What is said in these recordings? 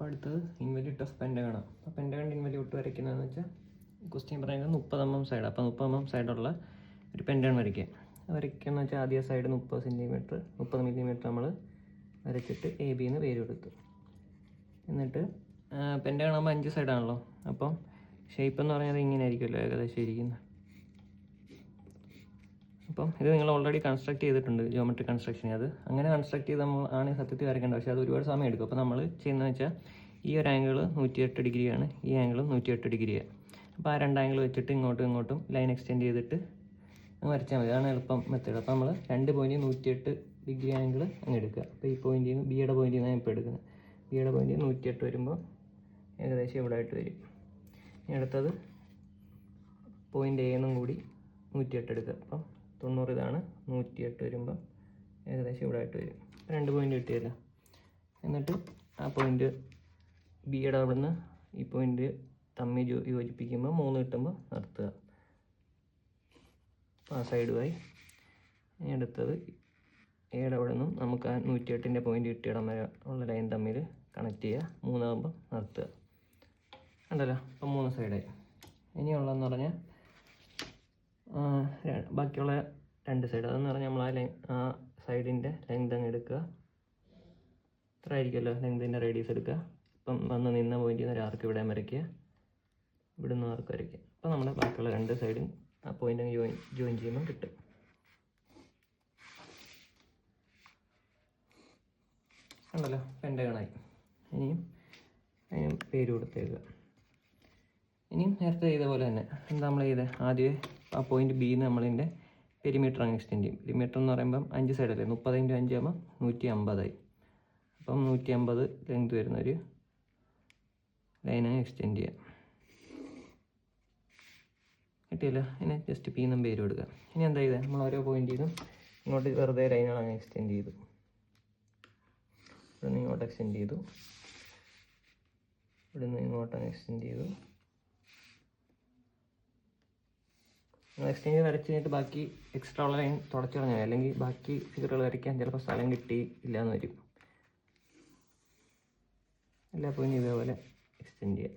അടുത്തത് involute of pentagon. അപ്പോൾ pentagon involute വരയ്ക്കുന്നതെന്ന് വെച്ചാൽ ക്വസ്റ്റ്യൻ പറയുന്നത് 30 mm സൈഡ്. അപ്പോൾ 30 mm സൈഡുള്ള ഒരു പെൻഡഗൺ വരയ്ക്കുകയെന്ന് വെച്ചാൽ ആദ്യ സൈഡ് 30 മില്ലിമീറ്റർ നമ്മൾ വരച്ചിട്ട് എ ബി എന്ന് പേര് കൊടുത്തു. എന്നിട്ട് പെൻഡഗൺ ആകുമ്പോൾ 5 സൈഡാണല്ലോ, അപ്പം ഷേപ്പ് എന്ന് പറഞ്ഞാൽ ഇങ്ങനെ ആയിരിക്കുമല്ലോ ഏകദേശം ഇരിക്കുന്നത്. അപ്പം ഇത് നിങ്ങൾ ഓൾറെഡി കൺസ്ട്രക്ട് ചെയ്തിട്ടുണ്ട് ജിയോമെട്രി കൺസ്ട്രക്ഷൻ. അത് അങ്ങനെ കൺസ്ട്രക്ട് ചെയ്ത് നമ്മൾ ആണ് സത്യത്തിൽ വരയ്ക്കേണ്ടത്, പക്ഷേ അത് ഒരുപാട് സമയം എടുക്കും. അപ്പോൾ നമ്മൾ ചെയ്യുന്നതെന്ന് വെച്ചാൽ ഈ ഒരു ആംഗിൾ 108 ഡിഗ്രിയാണ്, ഈ ആംഗിൾ 108 ഡിഗ്രിയാണ്. അപ്പോൾ ആ 2 ആംഗിൾ വെച്ചിട്ട് ഇങ്ങോട്ടും ലൈൻ എക്സ്റ്റെൻഡ് ചെയ്തിട്ട് വരച്ചാൽ മതി. അതാണ് എളുപ്പം മെത്തേഡ്. അപ്പോൾ നമ്മൾ 2 പോയിൻറ്റ് 108 ഡിഗ്രി ആംഗിൾ അങ്ങ് എടുക്കുക. അപ്പോൾ ഈ പോയിന്റിൽ നിന്ന് ബിയുടെ പോയിന്റിൽ നിന്നാണ് ഇപ്പോൾ എടുക്കുന്നത്. ബിയുടെ പോയിന്റ് 108 വരുമ്പോൾ ഏകദേശം ഇവിടെ ആയിട്ട് വരും. ഇനി അടുത്തത് പോയിന്റ് എ എന്നും കൂടി 108 എടുക്കുക. അപ്പം 90 ഇതാണ്, 108 വരുമ്പോൾ ഏകദേശം ഇവിടെ ആയിട്ട് വരും. 2 പോയിന്റ് കിട്ടിയല്ലോ. എന്നിട്ട് ആ പോയിന്റ് ബിയുടെ അവിടെ നിന്ന് ഈ പോയിന്റ് തമ്മിൽ യോജിപ്പിക്കുമ്പോൾ 3 കിട്ടുമ്പോൾ നിർത്തുക. ആ സൈഡുമായി. ഇനി അടുത്തത് എയുടെ അവിടെ നിന്നും നമുക്ക് ആ 108ൻ്റെ പോയിന്റ് കിട്ടിയിടം വരെ ഉള്ള ലൈൻ തമ്മിൽ കണക്ട് ചെയ്യുക. 3 ആകുമ്പോൾ നിർത്തുക. ഉണ്ടല്ലോ, അപ്പം 3 സൈഡായി. ഇനിയുള്ളതെന്ന് പറഞ്ഞാൽ ബാക്കിയുള്ള 2 സൈഡ്. അതെന്ന് പറഞ്ഞാൽ നമ്മൾ ആ സൈഡിൻ്റെ ലെങ്ത് അങ്ങ് എടുക്കുക. ഇത്ര ആയിരിക്കുമല്ലോ ലെങ്തിൻ്റെ റേഡിയസ് എടുക്കുക. ഇപ്പം വന്ന് നിന്ന പോയിന്റിൽ നിന്ന് ഒരു ആർക്ക് ഇവിടെ വരയ്ക്കുക, ഇവിടെ നിന്ന് ആർക്ക് വരയ്ക്കുക. അപ്പം നമ്മുടെ ബാക്കിയുള്ള 2 സൈഡും ആ പോയിന്റ് അങ്ങ് ജോയിൻ ചെയ്യുമ്പോൾ കിട്ടും. ഉണ്ടല്ലോ, പെൻഡഗണായി. ഇനിയും പേര് കൊടുത്തേക്കുക. ഇനിയും നേരത്തെ ചെയ്ത പോലെ തന്നെ എന്താ നമ്മൾ ചെയ്തത്, ആദ്യമേ ആ പോയിന്റ് ബിന്ന് നമ്മളിതിൻ്റെ പെരിമീറ്റർ അങ്ങ് എക്സ്റ്റെൻഡ് ചെയ്യും. പെരിമീറ്റർ എന്ന് പറയുമ്പം 5 സൈഡല്ലേ, 30 × 5 ആകുമ്പോൾ 150 അപ്പം 150 ലെങ്ത് വരുന്നൊരു ലൈൻ അങ്ങ് എക്സ്റ്റെൻഡ് ചെയ്യാം. കിട്ടിയല്ലോ. ഇനി ജസ്റ്റ് പി എന്നും പേര് കൊടുക്കുക. ഇനി എന്താ ചെയ്തത്, നമ്മൾ ഓരോ പോയിന്റിൽ നിന്നും ഇങ്ങോട്ട് വെറുതെ ലൈനുകൾ അങ്ങ് എക്സ്റ്റെൻഡ് ചെയ്തു. ഇവിടെ നിന്ന് ഇങ്ങോട്ട് എക്സ്റ്റെൻഡ് ചെയ്തു, ഇവിടെ നിന്ന് ഇങ്ങോട്ടങ്ങ് എക്സ്റ്റെൻഡ് ചെയ്തു. എക്സ്റ്റെൻഡ് വരച്ച് കഴിഞ്ഞിട്ട് ബാക്കി എക്സ്ട്രാ ഉള്ള ലൈൻ തുടച്ചു കളഞ്ഞാൽ, അല്ലെങ്കിൽ ബാക്കി ഫിഗറുകൾ വരയ്ക്കാൻ ചിലപ്പോൾ സ്ഥലം കിട്ടിയില്ല എന്ന് വരും. എല്ലാ പോയിന്റും ഇതേപോലെ എക്സ്റ്റെൻഡ് ചെയ്യാം.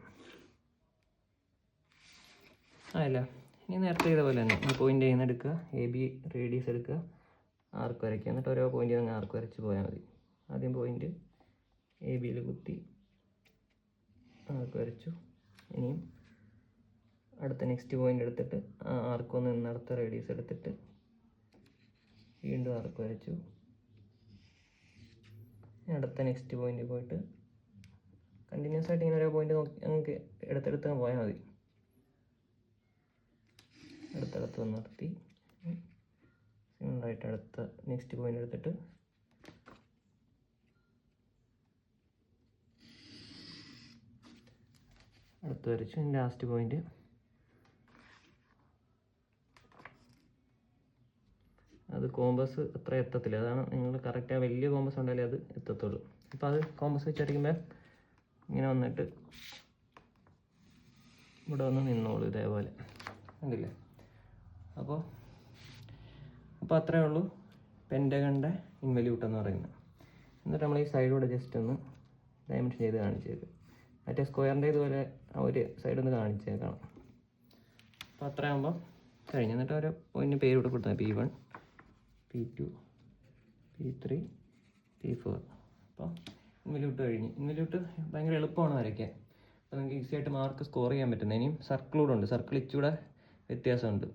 അല്ല, ഇനി നേരത്തെ ഇതേപോലെ തന്നെ ഈ പോയിന്റ് ചെയ്യുന്ന എടുക്കുക, എ ബി റേഡിയസ് എടുക്കുക, ആർക്ക് വരയ്ക്കുക. എന്നിട്ട് ഓരോ പോയിന്റിൽ നിന്ന് ആർക്ക് വരച്ച് പോയാൽ മതി. ആദ്യം പോയിന്റ് എ ബിയിൽ കുത്തി ആർക്ക് വരച്ചു. ഇനിയും അടുത്ത നെക്സ്റ്റ് പോയിന്റ് എടുത്തിട്ട് ആ ആർക്കൊന്ന് അടുത്ത റേഡിയസ് എടുത്തിട്ട് വീണ്ടും ആർക്ക് വരച്ചു. അടുത്ത നെക്സ്റ്റ് പോയിന്റ് പോയിട്ട് കണ്ടിന്യൂസ് ആയിട്ട് ഇങ്ങനെ ഓരോ പോയിന്റ് നോക്കി നമുക്ക് എടുത്തെടുത്ത് പോയാൽ മതി. അടുത്തടുത്ത് വന്ന് നിർത്തി സിമിലറായിട്ട് അടുത്ത നെക്സ്റ്റ് പോയിന്റ് എടുത്തിട്ട് അടുത്ത് വരച്ചു. ലാസ്റ്റ് പോയിന്റ് അത് കോമ്പസ് അത്ര എത്തത്തില്ല. അതാണ് നിങ്ങൾ കറക്റ്റ് ആ വലിയ കോമ്പസ് ഉണ്ടെങ്കിലേ അത് എത്തത്തുള്ളൂ. അപ്പോൾ അത് കോമ്പസ് വെച്ച് വരയ്ക്കുമ്പോൾ ഇങ്ങനെ വന്നിട്ട് ഇവിടെ വന്ന് നിന്നോളൂ ഇതേപോലെ, ഉണ്ടല്ലേ. അപ്പോൾ അത്രയേ ഉള്ളൂ പെൻഡഗണിൻ്റെ ഇൻവലിയൂട്ട് എന്ന് പറയുന്നത്. എന്നിട്ട് നമ്മൾ ഈ സൈഡിലൂടെ ജസ്റ്റ് ഒന്ന് ഡയമെൻഷൻ ചെയ്ത് കാണിച്ചേക്ക്. മറ്റേ സ്ക്വയറിൻ്റെ ഇതുപോലെ ആ ഒരു സൈഡൊന്ന് കാണിച്ചേക്കണം. അപ്പോൾ അത്രയാകുമ്പോൾ കഴിഞ്ഞു. എന്നിട്ട് ഓരോ പോയിന്റിന് പേര് ഇവിടെ കൊടുത്താൽ P1 P2 P3 P4. അപ്പോൾ ഇൻവലിയൂട്ട് കഴിഞ്ഞു. ഇൻവലിയൂട്ട് ഭയങ്കര എളുപ്പമാണ് വരയ്ക്കാൻ. അപ്പോൾ നിങ്ങൾക്ക് ഈസി ആയിട്ട് മാർക്ക് സ്കോർ ചെയ്യാൻ പറ്റുന്നത്. ഇനിയും സർക്കിൾ കൂടെ ഉണ്ട്. സർക്കിൾ ഇച്ചിരി വ്യത്യാസമുണ്ട്.